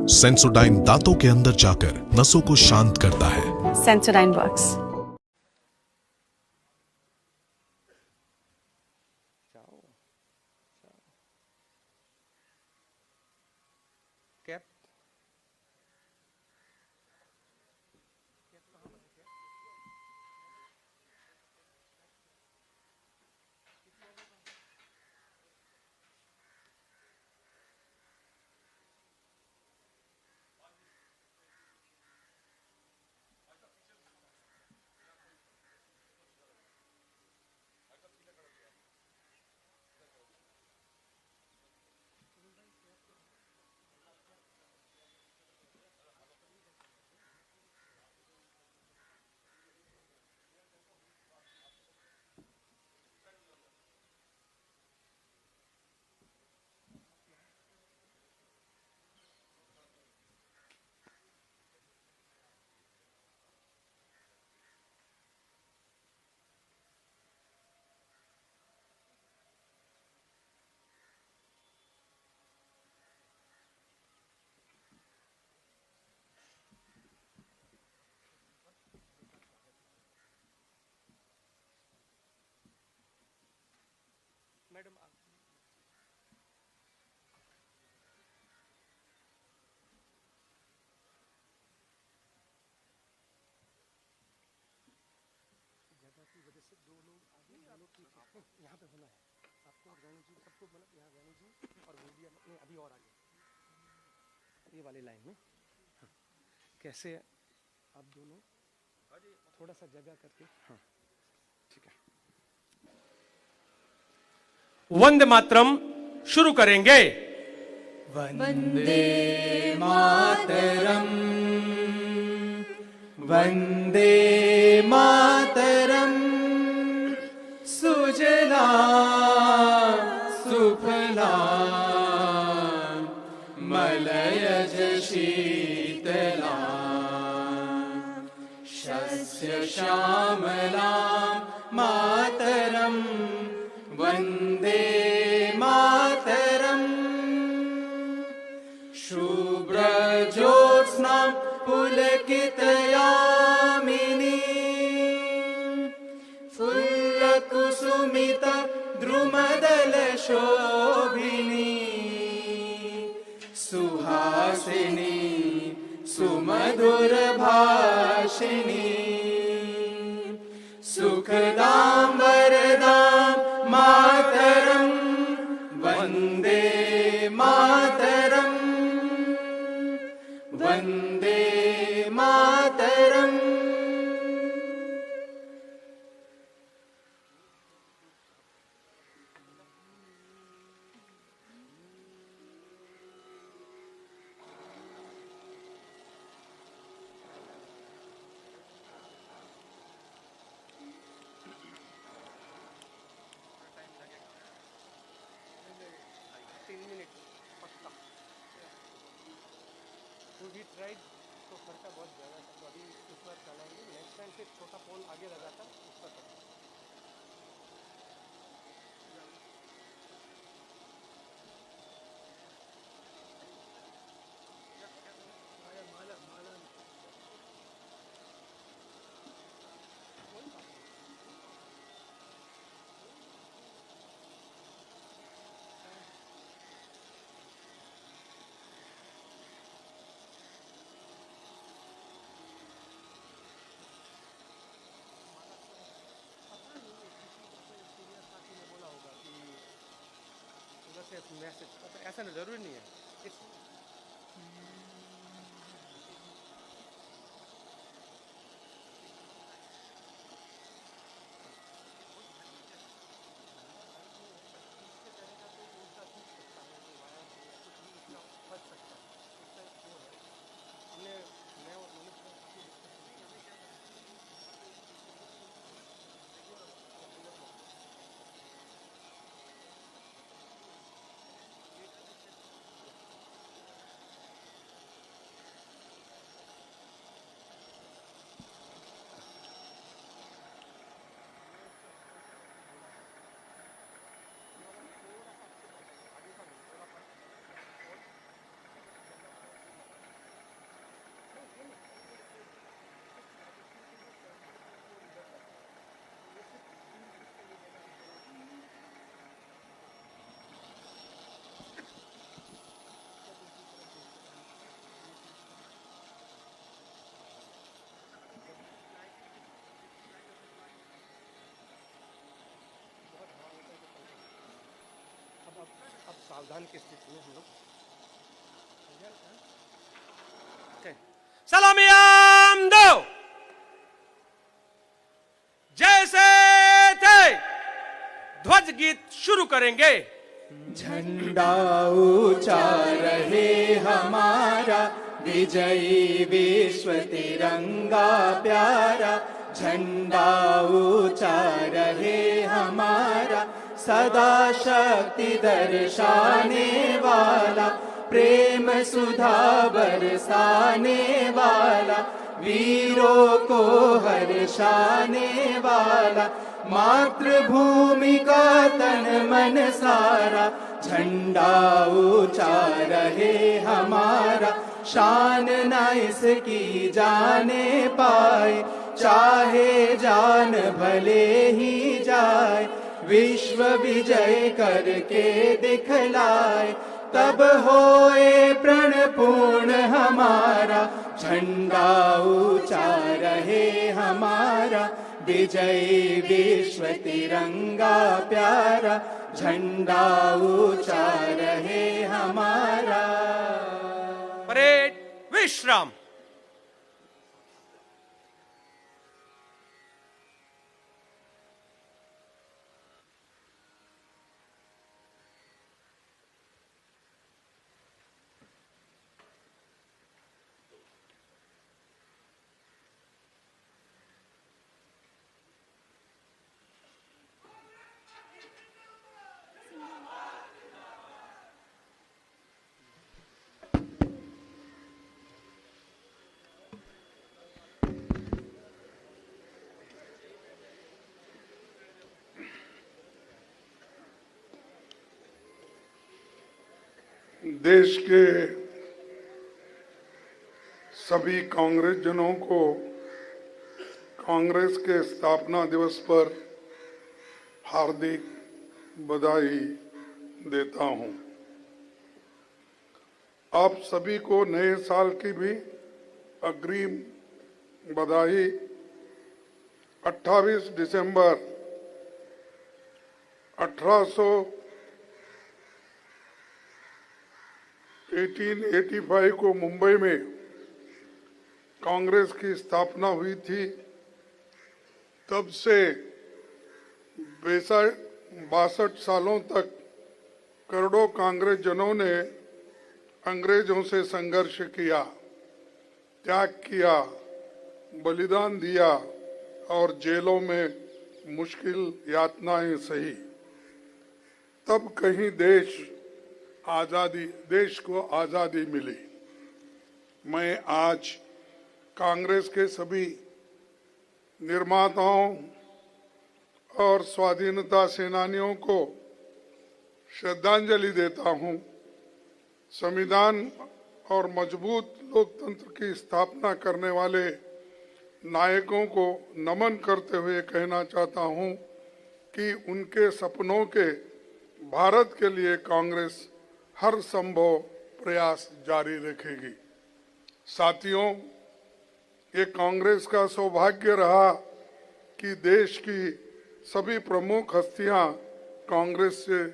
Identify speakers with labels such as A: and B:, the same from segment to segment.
A: Sensodyne दांतों के अंदर जाकर नसों को शांत करता है।
B: Sensodyne works.
C: कैप मैडम जगह की वजह से दो लोग आगे दोनों ठीक है यहाँ पे होना है आपको और वेणु जी सबको मतलब यहाँ वेणु जी और गोलिया नहीं अभी और आगे ये वाली लाइन में हाँ। कैसे आप दोनों थोड़ा सा जगह करके हाँ ठीक है वंदे मातरम शुरू करेंगे। वंदे मातरम वंदे मातरम सुजलां सुफलां मलयज शीतलां शस्य श्यामलां मातरं वंदे मातरम शुभ्रज्योत्स्नां पुलकितयामिनी फुल्लकुसुमित द्रुमदलशोभिनी सुहासिनी सुमधुरभाषिणी सुखदां वरदां मातरं वन्दे मातरं वन्दे मातरम्। We tried तो खर्चा बहुत ज़्यादा था तो अभी इस बार चलाएंगे नेक्स्ट टाइम से छोटा पोल आगे लगा था उस पर मैसेज ऐसा जरूरी नहीं है सावधान की स्थिति में हम लोग सलामियाम दो जैसे थे ध्वज गीत शुरू करेंगे।
B: झंडा ऊंचा रहे हमारा, विजयी विश्व तिरंगा प्यारा। झंडा ऊंचा रहे हमारा, सदा शक्ति दर्शाने वाला, प्रेम सुधा बरसाने वाला, वीरों को हर्षाने वाला, मातृभूमि का तन मन सारा। झंडा ऊंचा रहे हमारा, शान न इसकी जाने पाए, चाहे जान भले ही जाए। विश्व विजय करके दिखलाए, तब होए प्रण पूर्ण हमारा। झंडा ऊंचा रहे हमारा, विजयी विश्व तिरंगा प्यारा। झंडा ऊंचा रहे हमारा।
C: परेड विश्राम।
D: देश के सभी कांग्रेस जनों को कांग्रेस के स्थापना दिवस पर हार्दिक बधाई देता हूं। आप सभी को नए साल की भी अग्रिम बधाई। 28 दिसंबर 1885 को मुंबई में कांग्रेस की स्थापना हुई थी। तब से 62 सालों तक करोड़ों कांग्रेस जनों ने अंग्रेजों से संघर्ष किया, त्याग किया, बलिदान दिया और जेलों में मुश्किल यातनाएं सही। तब कहीं देश को आजादी मिली। मैं आज कांग्रेस के सभी निर्माताओं और स्वाधीनता सेनानियों को श्रद्धांजलि देता हूं। संविधान और मजबूत लोकतंत्र की स्थापना करने वाले नायकों को नमन करते हुए कहना चाहता हूं कि उनके सपनों के भारत के लिए कांग्रेस हर संभव प्रयास जारी रखेगी। साथियों, ये कांग्रेस का सौभाग्य रहा कि देश की सभी प्रमुख हस्तियां कांग्रेस से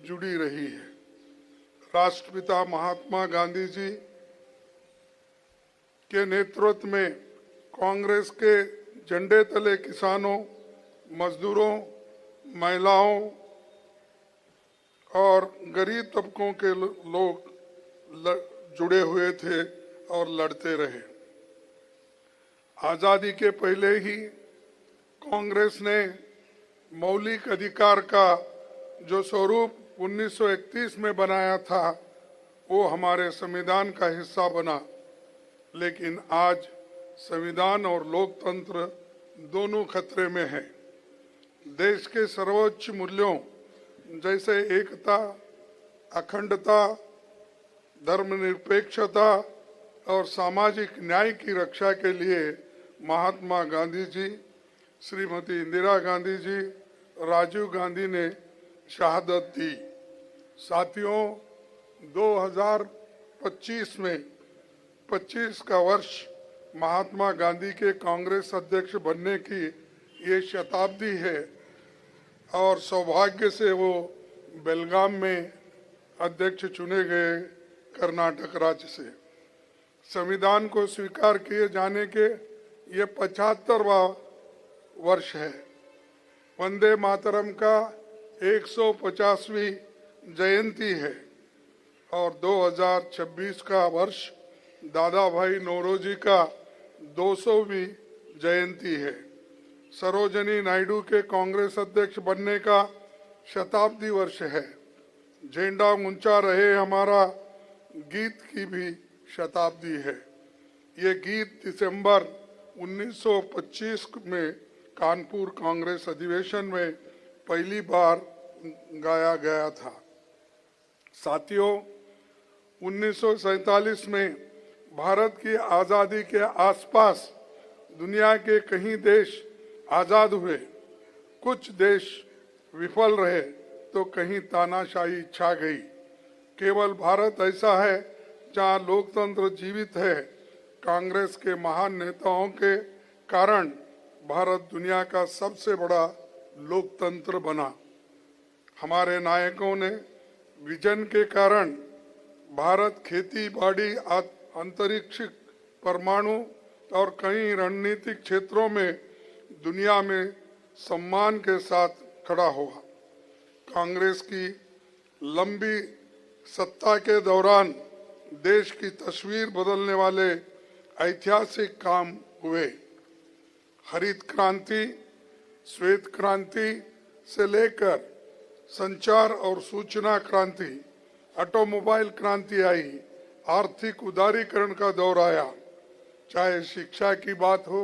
D: जुड़ी रही है। राष्ट्रपिता महात्मा गांधी जी के नेतृत्व में कांग्रेस के झंडे तले किसानों, मजदूरों, महिलाओं और गरीब तबकों के लोग जुड़े हुए थे और लड़ते रहे। आजादी के पहले ही कांग्रेस ने मौलिक अधिकार का जो स्वरूप 1931 में बनाया था वो हमारे संविधान का हिस्सा बना। लेकिन आज संविधान और लोकतंत्र दोनों खतरे में है। देश के सर्वोच्च मूल्यों जैसे एकता, अखंडता, धर्मनिरपेक्षता और सामाजिक न्याय की रक्षा के लिए महात्मा गांधी जी, श्रीमती इंदिरा गांधी जी, राजीव गांधी ने शहादत दी। साथियों, 2025 में 25 का वर्ष महात्मा गांधी के कांग्रेस अध्यक्ष बनने की ये शताब्दी है और सौभाग्य से वो बेलगाम में अध्यक्ष चुने गए कर्नाटक राज्य से। संविधान को स्वीकार किए जाने के ये 75वां वर्ष है। वंदे मातरम का 150वीं जयंती है और 2026 का वर्ष दादा भाई नौरोजी का 200वीं जयंती है। सरोजिनी नायडू के कांग्रेस अध्यक्ष बनने का शताब्दी वर्ष है। झंडा ऊंचा रहे हमारा गीत की भी शताब्दी है। ये गीत दिसंबर 1925 में कानपुर कांग्रेस अधिवेशन में पहली बार गाया गया था। साथियों, 1947 में भारत की आज़ादी के आसपास दुनिया के कई देश आज़ाद हुए। कुछ देश विफल रहे तो कहीं तानाशाही छा गई। केवल भारत ऐसा है जहां लोकतंत्र जीवित है। कांग्रेस के महान नेताओं के कारण भारत दुनिया का सबसे बड़ा लोकतंत्र बना। हमारे नायकों ने विजन के कारण भारत खेती बाड़ी, अंतरिक्ष, परमाणु और कई रणनीतिक क्षेत्रों में दुनिया में सम्मान के साथ खड़ा हुआ। कांग्रेस की लंबी सत्ता के दौरान देश की तस्वीर बदलने वाले ऐतिहासिक काम हुए। हरित क्रांति, श्वेत क्रांति से लेकर संचार और सूचना क्रांति, ऑटोमोबाइल क्रांति आई, आर्थिक उदारीकरण का दौर आया। चाहे शिक्षा की बात हो,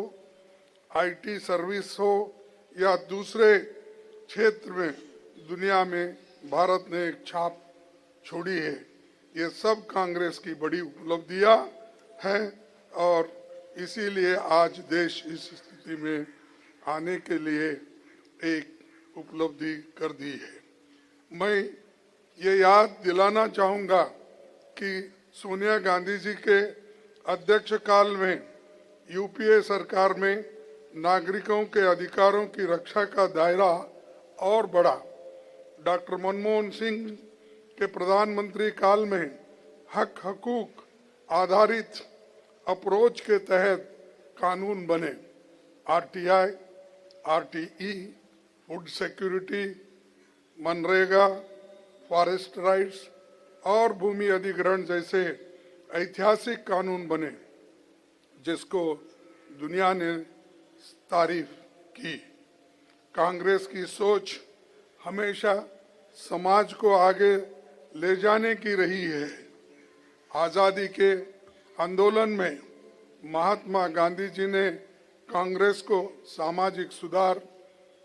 D: आईटी सर्विस हो या दूसरे क्षेत्र में दुनिया में भारत ने एक छाप छोड़ी है। ये सब कांग्रेस की बड़ी उपलब्धियां हैं और इसीलिए आज देश इस स्थिति में आने के लिए एक उपलब्धि कर दी है। मैं ये याद दिलाना चाहूँगा कि सोनिया गांधी जी के अध्यक्ष काल में यूपीए सरकार में नागरिकों के अधिकारों की रक्षा का दायरा और बढ़ा। डॉक्टर मनमोहन सिंह के प्रधानमंत्री काल में हक हकूक आधारित अप्रोच के तहत कानून बने। RTI, RTE, food security, MNREGA, forest rights और भूमि अधिग्रहण जैसे ऐतिहासिक कानून बने जिसको दुनिया ने तारीफ की। कांग्रेस की सोच हमेशा समाज को आगे ले जाने की रही है। आज़ादी के आंदोलन में महात्मा गांधी जी ने कांग्रेस को सामाजिक सुधार,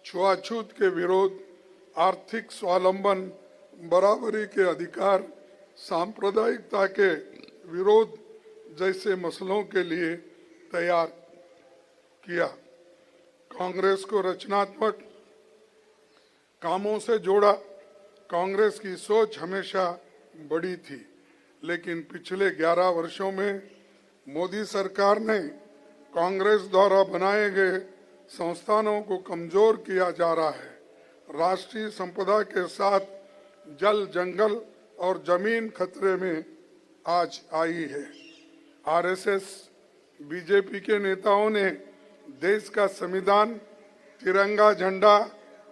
D: छुआछूत के विरोध, आर्थिक स्वावलंबन, बराबरी के अधिकार, सांप्रदायिकता के विरोध जैसे मसलों के लिए तैयार किया। कांग्रेस को रचनात्मक कामों से जोड़ा। कांग्रेस की सोच हमेशा बड़ी थी, लेकिन पिछले 11 वर्षों में मोदी सरकार ने कांग्रेस द्वारा बनाए गए संस्थानों को कमजोर किया जा रहा है। राष्ट्रीय संपदा के साथ जल, जंगल और जमीन खतरे में आज आई है। आरएसएस, बीजेपी के नेताओं ने देश का संविधान, तिरंगा झंडा,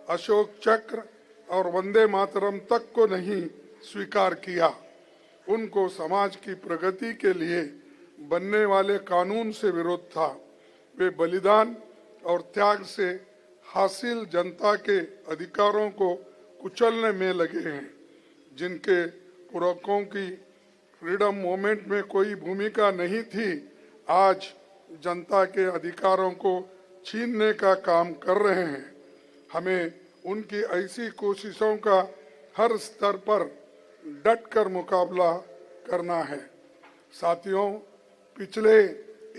D: अशोक चक्र और वंदे मातरम तक को नहीं स्वीकार किया। उनको समाज की प्रगति के लिए बनने वाले कानून से विरोध था। वे बलिदान और त्याग से हासिल जनता के अधिकारों को कुचलने में लगे हैं। जिनके पूर्वकों की फ्रीडम मूवमेंट में कोई भूमिका नहीं थी, आज जनता के अधिकारों को छीनने का काम कर रहे हैं। हमें उनकी ऐसी कोशिशों का हर स्तर पर डट कर मुकाबला करना है। साथियों, पिछले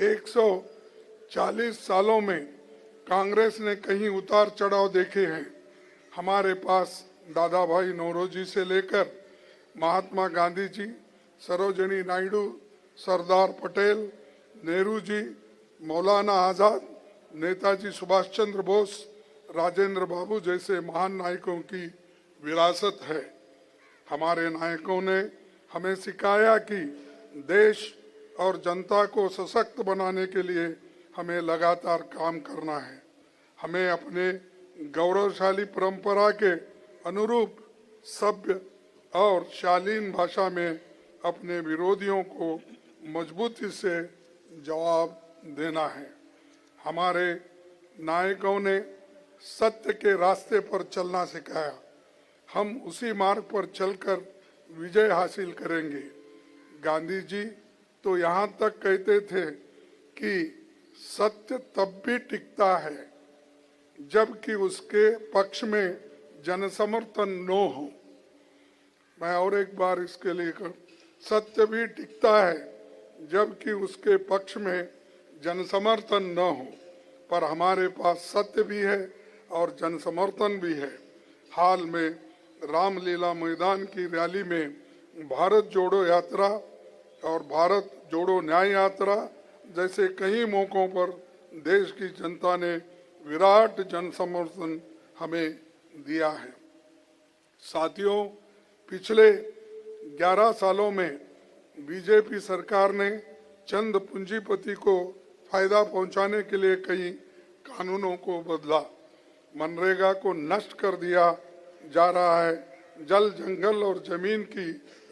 D: 140 सालों में कांग्रेस ने कहीं उतार चढ़ाव देखे हैं। हमारे पास दादा भाई नौरोजी से लेकर महात्मा गांधी जी, सरोजिनी नायडू, सरदार पटेल, नेहरू जी, मौलाना आज़ाद, नेताजी सुभाष चंद्र बोस, राजेंद्र बाबू जैसे महान नायकों की विरासत है। हमारे नायकों ने हमें सिखाया कि देश और जनता को सशक्त बनाने के लिए हमें लगातार काम करना है। हमें अपने गौरवशाली परंपरा के अनुरूप सभ्य और शालीन भाषा में अपने विरोधियों को मजबूती से जवाब देना है। हमारे नायकों ने सत्य के रास्ते पर चलना सिखाया। हम उसी मार्ग पर चलकर विजय हासिल करेंगे। गांधी जी तो यहाँ तक कहते थे कि सत्य तब भी टिकता है जबकि उसके पक्ष में जनसमर्थन न हो। मैं और एक बार इसके लिए सत्य भी टिकता है जबकि उसके पक्ष में जनसमर्थन न हो, पर हमारे पास सत्य भी है और जनसमर्थन भी है। हाल में रामलीला मैदान की रैली में भारत जोड़ो यात्रा और भारत जोड़ो न्याय यात्रा जैसे कई मौकों पर देश की जनता ने विराट जनसमर्थन हमें दिया है। साथियों, पिछले 11 सालों में बीजेपी सरकार ने चंद पूंजीपति को फायदा पहुंचाने के लिए कई कानूनों को बदला। मनरेगा को नष्ट कर दिया जा रहा है। जल, जंगल और जमीन की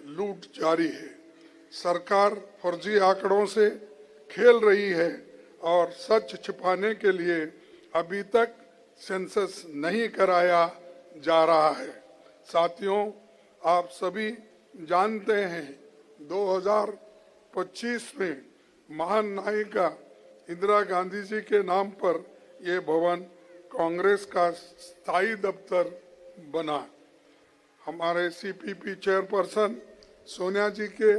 D: लूट जारी है। सरकार फर्जी आंकड़ों से खेल रही है और सच छिपाने के लिए अभी तक सेंसस नहीं कराया जा रहा है। साथियों, आप सभी जानते हैं 2025 में महान नायिका इंदिरा गांधी जी के नाम पर ये भवन कांग्रेस का स्थायी दफ्तर बना। हमारे सीपीपी चेयरपर्सन सोनिया जी के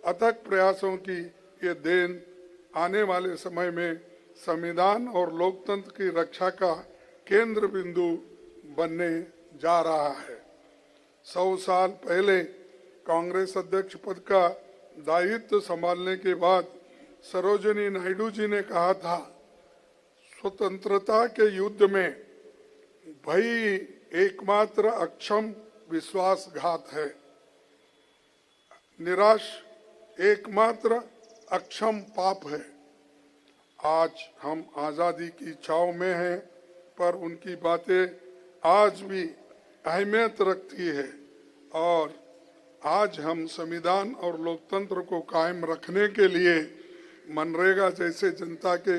D: अथक प्रयासों की ये देन आने वाले समय में संविधान और लोकतंत्र की रक्षा का केंद्र बिंदु बनने जा रहा है। 100 साल पहले कांग्रेस अध्यक्ष पद का दायित्व संभालने के बाद सरोजिनी नायडू जी ने कहा था, स्वतंत्रता के युद्ध में भय एकमात्र अक्षम विश्वासघात है, निराश एकमात्र अक्षम पाप है। आज हम आजादी की छाव में हैं, पर उनकी बातें आज भी अहमियत रखती है और आज हम संविधान और लोकतंत्र को कायम रखने के लिए मनरेगा जैसे जनता के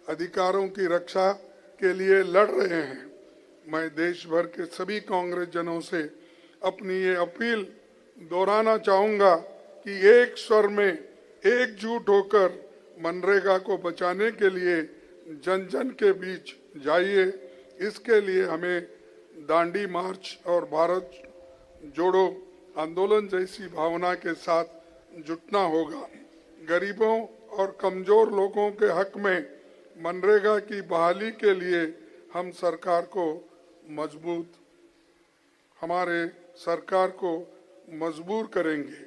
D: अधिकारों की रक्षा के लिए लड़ रहे हैं। मैं देश भर के सभी कांग्रेस जनों से अपनी ये अपील दोहराना चाहूंगा कि एक स्वर में एकजुट होकर मनरेगा को बचाने के लिए जन जन के बीच जाइए। इसके लिए हमें दांडी मार्च और भारत जोड़ो आंदोलन जैसी भावना के साथ जुटना होगा। गरीबों और कमजोर लोगों के हक में मनरेगा की बहाली के लिए हम हमारे सरकार को मजबूर करेंगे।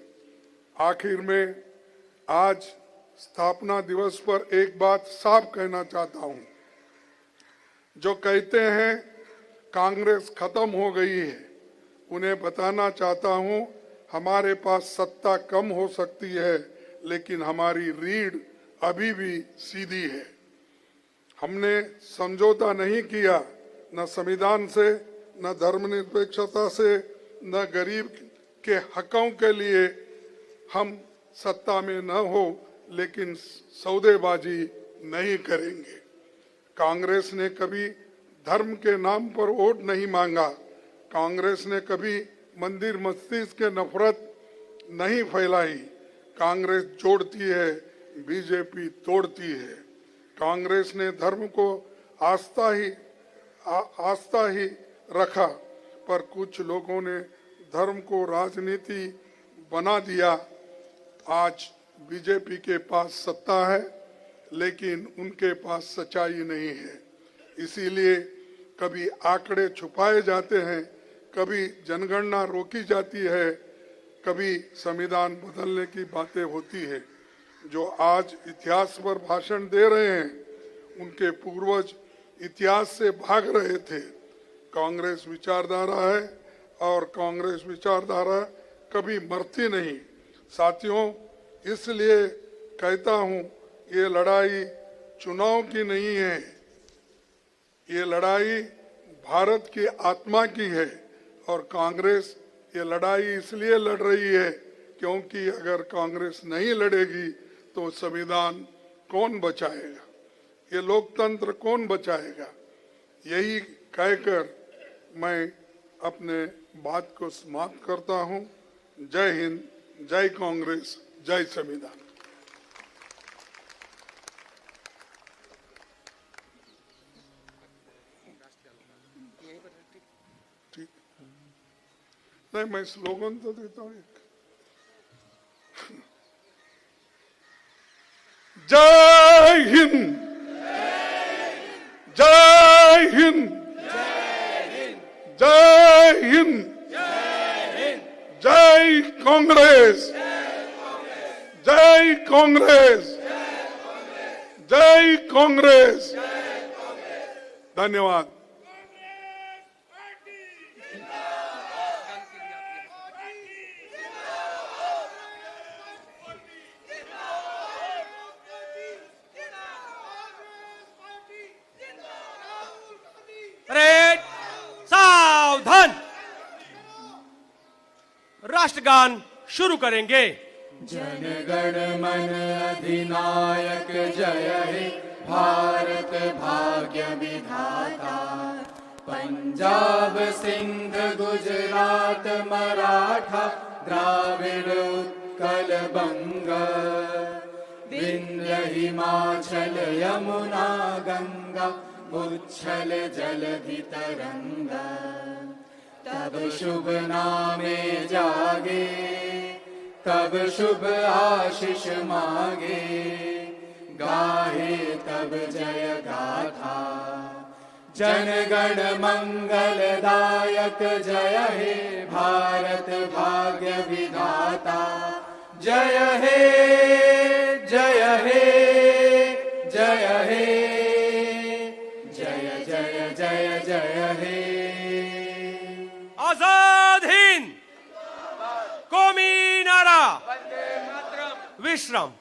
D: आखिर में आज स्थापना दिवस पर एक बात साफ कहना चाहता हूं। जो कहते हैं कांग्रेस खत्म हो गई है, उन्हें बताना चाहता हूं, हमारे पास सत्ता कम हो सकती है लेकिन हमारी रीढ़ अभी भी सीधी है। हमने समझौता नहीं किया, न संविधान से, न धर्मनिरपेक्षता से, न गरीब के हकों के लिए। हम सत्ता में न हो लेकिन सौदेबाजी नहीं करेंगे। कांग्रेस ने कभी धर्म के नाम पर वोट नहीं मांगा। कांग्रेस ने कभी मंदिर मस्जिद के नफरत नहीं फैलाई। कांग्रेस जोड़ती है, बीजेपी तोड़ती है। कांग्रेस ने धर्म को आस्था ही रखा, पर कुछ लोगों ने धर्म को राजनीति बना दिया। आज बीजेपी के पास सत्ता है लेकिन उनके पास सच्चाई नहीं है। इसीलिए कभी आंकड़े छुपाए जाते हैं, कभी जनगणना रोकी जाती है, कभी संविधान बदलने की बातें होती है। जो आज इतिहास पर भाषण दे रहे हैं, उनके पूर्वज इतिहास से भाग रहे थे। कांग्रेस विचारधारा है और कांग्रेस विचारधारा कभी मरती नहीं। साथियों, इसलिए कहता हूं, ये लड़ाई चुनाव की नहीं है, ये लड़ाई भारत की आत्मा की है। और कांग्रेस ये लड़ाई इसलिए लड़ रही है क्योंकि अगर कांग्रेस नहीं लड़ेगी तो संविधान कौन बचाएगा, ये लोकतंत्र कौन बचाएगा। यही कहकर मैं अपने बात को समाप्त करता हूं। जय हिंद, जय कांग्रेस, जय संविधान। ठीक, नहीं मैं स्लोगन तो देता हूं एक। जय हिंद, जय हिंद, जय हिंद, जय कांग्रेस, जय कांग्रेस, जय कांग्रेस। धन्यवाद।
C: परेड सावधान। राष्ट्रगान शुरू करेंगे।
B: जन गण मन अधिनायक जय हे भारत भाग्य विधाता। पंजाब सिंध गुजरात मराठा द्राविड़ उत्कल बंग। विंध्य हिमाचल यमुना गंगा उच्छल जलधि तरंगा। तब शुभ नामे जागे, तब शुभ आशीष मांगे। गाहे तब जय गाथा। जन गण मंगलदायक जय हे भारत भाग्य विधाता। जय हे, जय हे, जय हे, जय जय जय जय हे।
C: आजाद हिंद, कौमी नारा, विश्राम।